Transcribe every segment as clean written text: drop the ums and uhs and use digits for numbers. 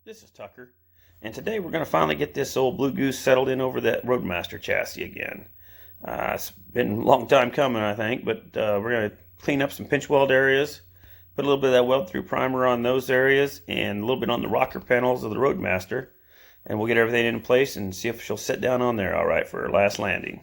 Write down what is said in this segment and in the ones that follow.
This is Tucker, and today we're going to finally get this old Blue Goose settled in over that Roadmaster chassis again. It's been a long time coming, I think, but we're going to clean up some pinch weld areas, put a little bit of that weld through primer on those areas, and a little bit on the rocker panels of the Roadmaster, and we'll get everything in place and see if she'll sit down on there all right for her last landing.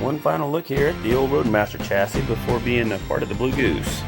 One final look here at the old Roadmaster chassis before being a part of the Blue Goose.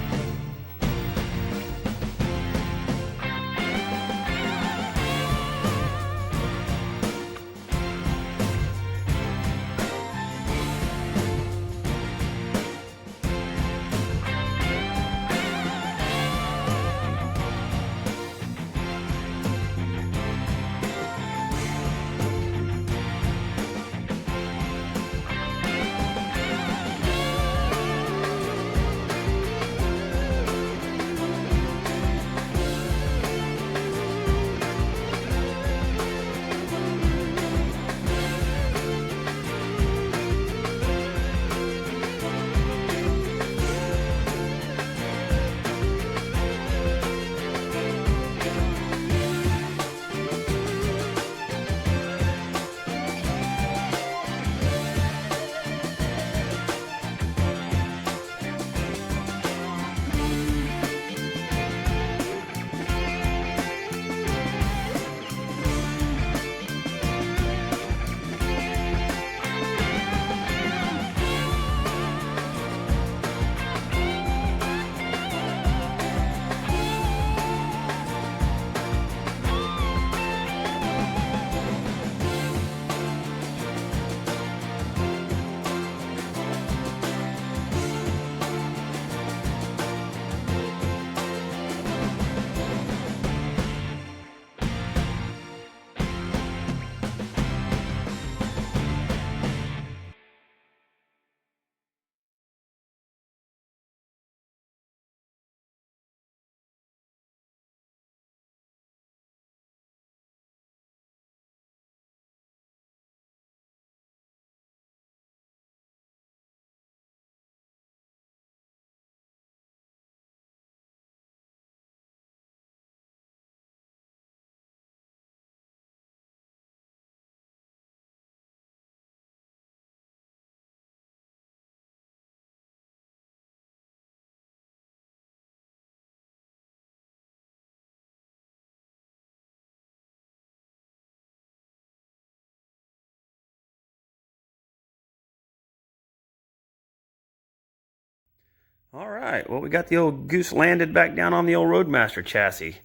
All right, well, we got the old Goose landed back down on the old Roadmaster chassis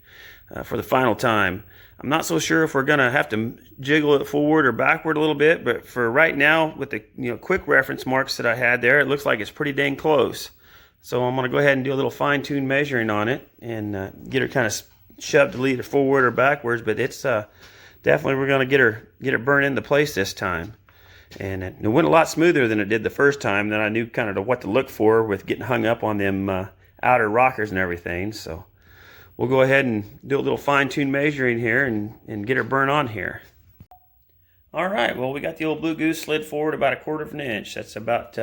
for the final time. I'm not so sure if we're going to have to jiggle it forward or backward a little bit, but for right now, with the quick reference marks that I had there, it looks like it's pretty dang close. So I'm going to go ahead and do a little fine-tune measuring on it and get her kind of shoved to lead her forward or backwards, but it's definitely we're going to get her burned into place this time. And it went a lot smoother than it did the first time. Then I knew kind of what to look for with getting hung up on them outer rockers and everything. So we'll go ahead and do a little fine-tune measuring here and get her burn on here. All right, well, we got the old Blue Goose slid forward about 1/4 of an inch. That's about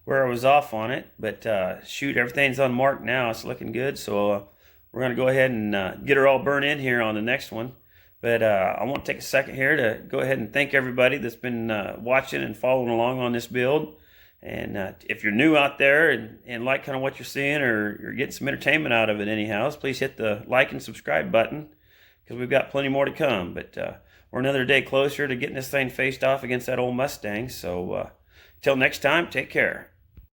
where I was off on it. But shoot, everything's unmarked now. It's looking good. So we're going to go ahead and get her all burned in here on the next one. But I want to take a second here to go ahead and thank everybody that's been watching and following along on this build. And if you're new out there and like kind of what you're seeing, or you're getting some entertainment out of it anyhow, please hit the like and subscribe button, because we've got plenty more to come. But we're another day closer to getting this thing faced off against that old Mustang. So till next time, take care.